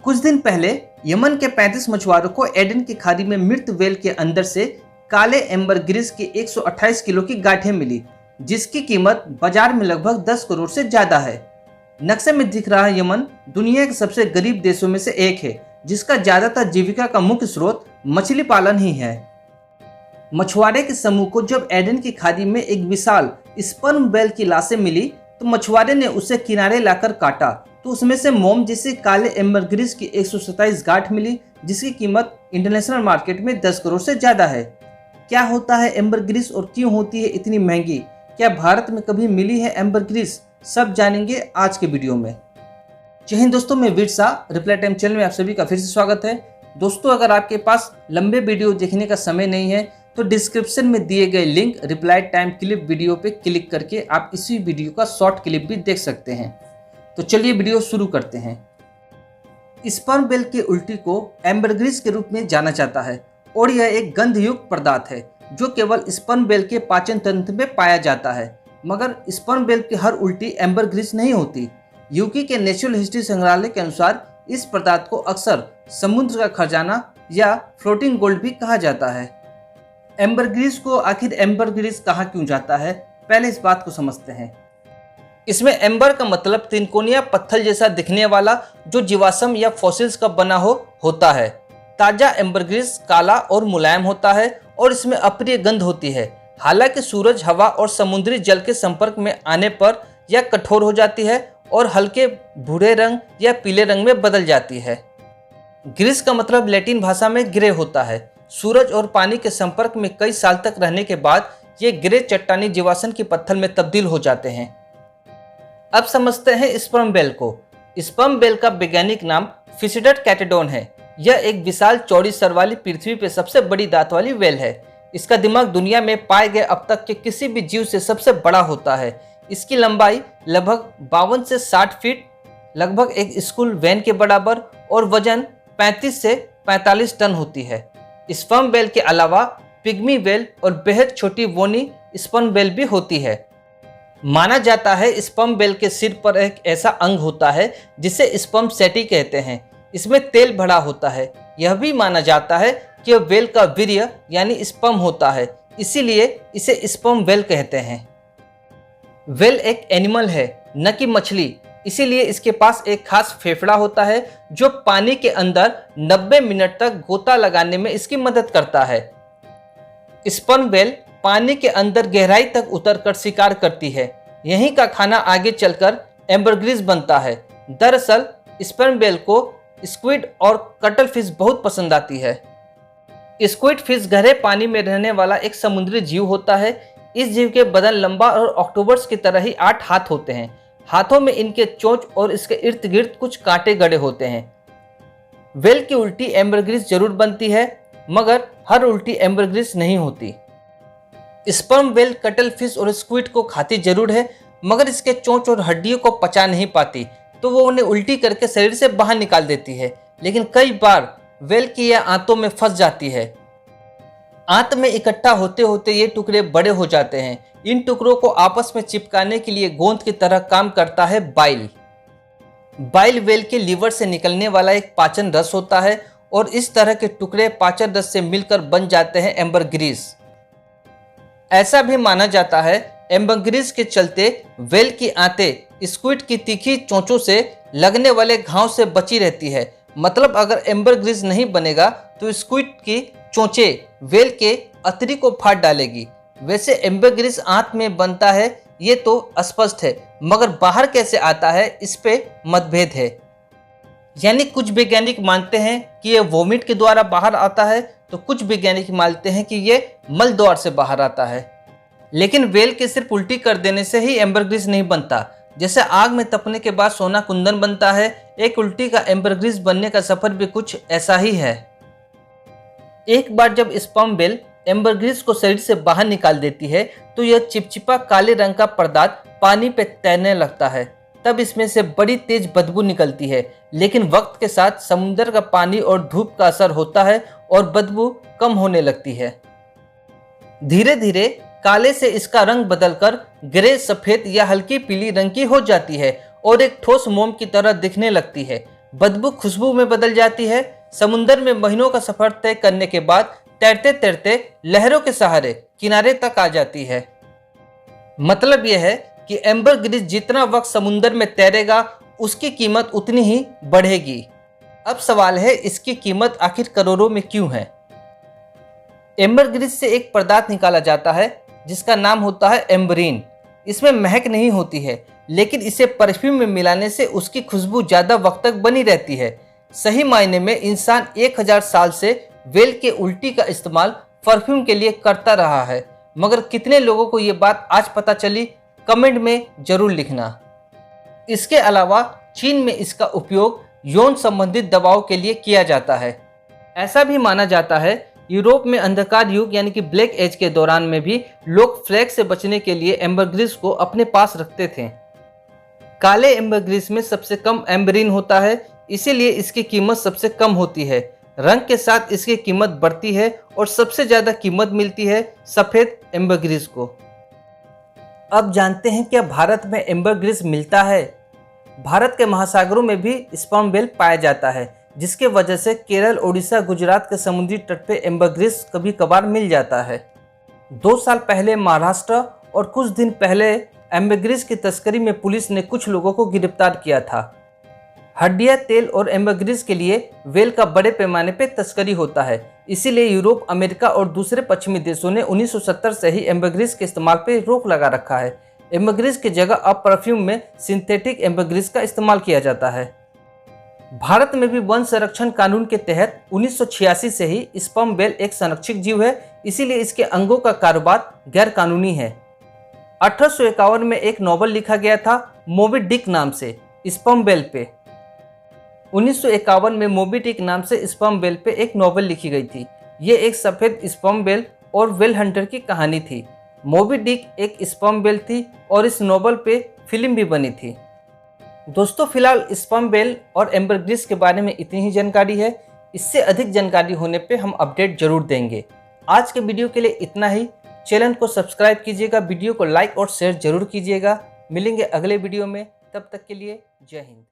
कुछ दिन पहले यमन के 35 मछुआरों को एडन की खाड़ी में मृत व्हेल के अंदर से काले एम्बरग्रिस की 128 किलो की गांठें मिली, जिसकी कीमत बाजार में लगभग 10 करोड़ से ज्यादा है। नक्शे में दिख रहा यमन दुनिया के सबसे गरीब देशों में से एक है, जिसका ज्यादातर जीविका का मुख्य स्रोत मछली पालन ही है। मछुआरे के समूह को जब एडन की खाड़ी में एक विशाल स्पर्म व्हेल की लाशें मिली तो मछुआरे ने उसे किनारे लाकर काटा तो उसमें से मोम जैसे काले एम्बरग्रिस की 127 गांठ मिली, जिसकी कीमत इंटरनेशनल मार्केट में 10 करोड़ से ज्यादा है। क्या होता है एम्बरग्रिस और क्यों होती है इतनी महंगी? क्या भारत में कभी मिली है एम्बरग्रिस? सब जानेंगे आज के वीडियो में। जय हिंद दोस्तों, मैं वीर शाह, रिप्लाई टाइम चैनल में आप सभी का फिर से स्वागत है। दोस्तों, अगर आपके पास लंबे वीडियो देखने का समय नहीं है तो डिस्क्रिप्शन में दिए गए link reply time clip video पे क्लिक करके आप इसी वीडियो का शॉर्ट क्लिप भी देख सकते हैं। तो चलिए वीडियो शुरू करते हैं। स्पर्म व्हेल की उल्टी को एम्बरग्रिस के रूप में जाना जाता है और यह एक गंधयुक्त पदार्थ है जो केवल स्पर्म व्हेल के पाचन तंत्र में पाया जाता है। मगर स्पर्म व्हेल की हर उल्टी एम्बरग्रिस नहीं होती। यूके के नेचुरल हिस्ट्री संग्रहालय के अनुसार इस पदार्थ को अक्सर समुद्र का खजाना या फ्लोटिंग गोल्ड भी कहा जाता है। एम्बरग्रिस को आखिर एम्बरग्रिस कहा क्यों जाता है, पहले इस बात को समझते हैं। इसमें एम्बर का मतलब त्रिकोणीय पत्थर जैसा दिखने वाला जो जीवाश्म या फॉसिल्स का बना होता है। ताजा एम्बरग्रिस काला और मुलायम होता है और इसमें अप्रिय गंध होती है। हालांकि सूरज, हवा और समुद्री जल के संपर्क में आने पर यह कठोर हो जाती है और हल्के भूरे रंग या पीले रंग में बदल जाती है। ग्रीस का मतलब लैटिन भाषा में ग्रे होता है। सूरज और पानी के संपर्क में कई साल तक रहने के बाद ये ग्रे चट्टानी जीवाश्म के पत्थर में तब्दील हो जाते हैं। अब समझते हैं स्पर्म व्हेल को। स्पर्म व्हेल का वैज्ञानिक नाम फिशिडेट कैटेडोन है। यह एक विशाल चौड़ी सर वाली पृथ्वी पर सबसे बड़ी दांत वाली व्हेल है। इसका दिमाग दुनिया में पाए गए अब तक के किसी भी जीव से सबसे बड़ा होता है। इसकी लंबाई लगभग 52 से 60 फीट, लगभग एक स्कूल वैन के बराबर, और वजन 35 से 45 टन होती है। स्पर्म व्हेल के अलावा पिग्मी व्हेल और बेहद छोटी बोनी स्पर्म व्हेल भी होती है। माना जाता है स्पर्म व्हेल के सिर पर एक ऐसा अंग होता है जिसे स्पर्म सेटी कहते हैं। इसमें तेल भरा होता है। यह भी माना जाता है कि यह व्हेल का वीर्य यानी स्पर्म होता है, इसीलिए इसे स्पर्म व्हेल कहते हैं। व्हेल एक एनिमल है, न कि मछली, इसीलिए इसके पास एक खास फेफड़ा होता है जो पानी के अंदर 90 मिनट तक गोता लगाने में इसकी मदद करता है। स्पर्म व्हेल पानी के अंदर गहराई तक उतरकर शिकार करती है। यहीं का खाना आगे चलकर एम्बरग्रिस बनता है। दरअसल स्पर्म व्हेल को स्क्विड और कटल फिश बहुत पसंद आती है। स्क्विड फिश गहरे पानी में रहने वाला एक समुद्री जीव होता है। इस जीव के बदन लंबा और ऑक्टोपस की तरह ही 8 हाथ होते हैं। हाथों में इनके चोंच और इसके इर्द गिर्द कुछ कांटे गड़े होते हैं। व्हेल की उल्टी एम्बरग्रिस जरूर बनती है, मगर हर उल्टी एम्बरग्रिस नहीं होती। स्पर्म व्हेल कटल फिश और स्क्विड को खाती जरूर है, मगर इसके चोंच और हड्डियों को पचा नहीं पाती, तो वो उन्हें उल्टी करके शरीर से बाहर निकाल देती है। लेकिन कई बार व्हेल की यह आंतों में फंस जाती है। आंत में इकट्ठा होते होते ये टुकड़े बड़े हो जाते हैं। इन टुकड़ों को आपस में चिपकाने के लिए गोंद की तरह काम करता है बाइल। बाइल व्हेल के लीवर से निकलने वाला एक पाचन रस होता है और इस तरह के टुकड़े पाचन रस से मिलकर बन जाते हैं एम्बरग्रिस। ऐसा भी माना जाता है एम्बरग्रिस के चलते व्हेल की आंतें स्क्विड की तीखी चोंचों से लगने वाले घाव से बची रहती है। मतलब अगर एम्बरग्रिस नहीं बनेगा तो स्क्विड की चोंचें व्हेल के अतरी को फाड़ डालेगी। वैसे एम्बरग्रिस आंत में बनता है ये तो स्पष्ट है, मगर बाहर कैसे आता है इस पे मतभेद है। यानी कुछ वैज्ञानिक मानते हैं कि यह वोमिट के द्वारा बाहर आता है, तो कुछ वैज्ञानिक मानते हैं कि ये मल द्वार से बाहर आता है। लेकिन व्हेल के सिर्फ उल्टी कर देने से ही एम्बरग्रिस नहीं बनता। जैसे आग में तपने के बाद सोना कुंदन बनता है, एक उल्टी का एम्बरग्रिस बनने का सफर भी कुछ ऐसा ही है। एक बार जब स्पर्म व्हेल एम्बरग्रिस को शरीर से बाहर निकाल देती है तो यह चिपचिपा काले रंग का पदार्थ पानी पे तैरने लगता है। तब इसमें से बड़ी तेज बदबू निकलती है, लेकिन वक्त के साथ समुद्र का पानी और धूप का असर होता है और बदबू कम होने लगती है। धीरे धीरे काले से इसका रंग बदलकर ग्रे, सफेद या हल्की पीली रंग की हो जाती है और एक ठोस मोम की तरह दिखने लगती है। बदबू खुशबू में बदल जाती है। समुंदर में महीनों का सफर तय करने के बाद तैरते तैरते लहरों के सहारे किनारे तक आ जाती है। मतलब यह है कि एम्बर ग्रिस जितना वक्त समुंदर में तैरेगा उसकी कीमत उतनी ही बढ़ेगी। अब सवाल है, इसकी कीमत आखिर करोड़ों में क्यों है? एम्बर ग्रिस से एक पदार्थ निकाला जाता है जिसका नाम होता है एम्बरीन। इसमें महक नहीं होती है, लेकिन इसे परफ्यूम में मिलाने से उसकी खुशबू ज़्यादा वक्त तक बनी रहती है। सही मायने में इंसान 1000 साल से वेल के उल्टी का इस्तेमाल परफ्यूम के लिए करता रहा है, मगर कितने लोगों को ये बात आज पता चली, कमेंट में जरूर लिखना। इसके अलावा चीन में इसका उपयोग यौन संबंधित दवाओं के लिए किया जाता है। ऐसा भी माना जाता है यूरोप में अंधकार युग यानी कि ब्लैक एज के दौरान में भी लोग फ्लैग से बचने के लिए एम्बरग्रिस को अपने पास रखते थे। काले एम्बरग्रिस में सबसे कम एम्बरीन होता है, इसीलिए इसकी कीमत सबसे कम होती है। रंग के साथ इसकी कीमत बढ़ती है और सबसे ज्यादा कीमत मिलती है सफेद एम्बरग्रिस को। अब जानते हैं क्या भारत में एम्बरग्रिस मिलता है? भारत के महासागरों में भी स्पर्म वेल पाया जाता है, जिसके वजह से केरल, ओडिशा, गुजरात के समुद्री तट पे एम्बरग्रिस कभी कभार मिल जाता है। 2 साल पहले महाराष्ट्र और कुछ दिन पहले एम्बरग्रिस की तस्करी में पुलिस ने कुछ लोगों को गिरफ्तार किया था। हड्डियां, तेल और एम्बरग्रिस के लिए वेल का बड़े पैमाने पे तस्करी होता है, इसीलिए यूरोप, अमेरिका और दूसरे पश्चिमी देशों ने 1970 से ही एम्बरग्रिस के इस्तेमाल पे रोक लगा रखा है। एम्बरग्रिस की जगह अब परफ्यूम में सिंथेटिक एम्बरग्रिस का इस्तेमाल किया जाता है। भारत में भी वन संरक्षण कानून के तहत 1986 से ही स्पर्म वेल एक संरक्षित जीव है, इसीलिए इसके अंगों का कारोबार गैर कानूनी है। 1851 में एक नॉवल लिखा गया था मोबी डिक नाम से स्पर्म वेल पे। 1951 में मोबी डिक नाम से स्पर्म वेल पे एक नॉवल लिखी गई थी। ये एक सफेद स्पर्म वेल और वेल हंटर की कहानी थी। मोबी डिक एक स्पर्म वेल थी और इस नॉवल पे फिल्म भी बनी थी। दोस्तों, फिलहाल स्पर्म वेल और एम्बरग्रिस के बारे में इतनी ही जानकारी है। इससे अधिक जानकारी होने पे हम अपडेट जरूर देंगे। आज के वीडियो के लिए इतना ही। चैनल को सब्सक्राइब कीजिएगा, वीडियो को लाइक और शेयर जरूर कीजिएगा। मिलेंगे अगले वीडियो में, तब तक के लिए जय हिंद।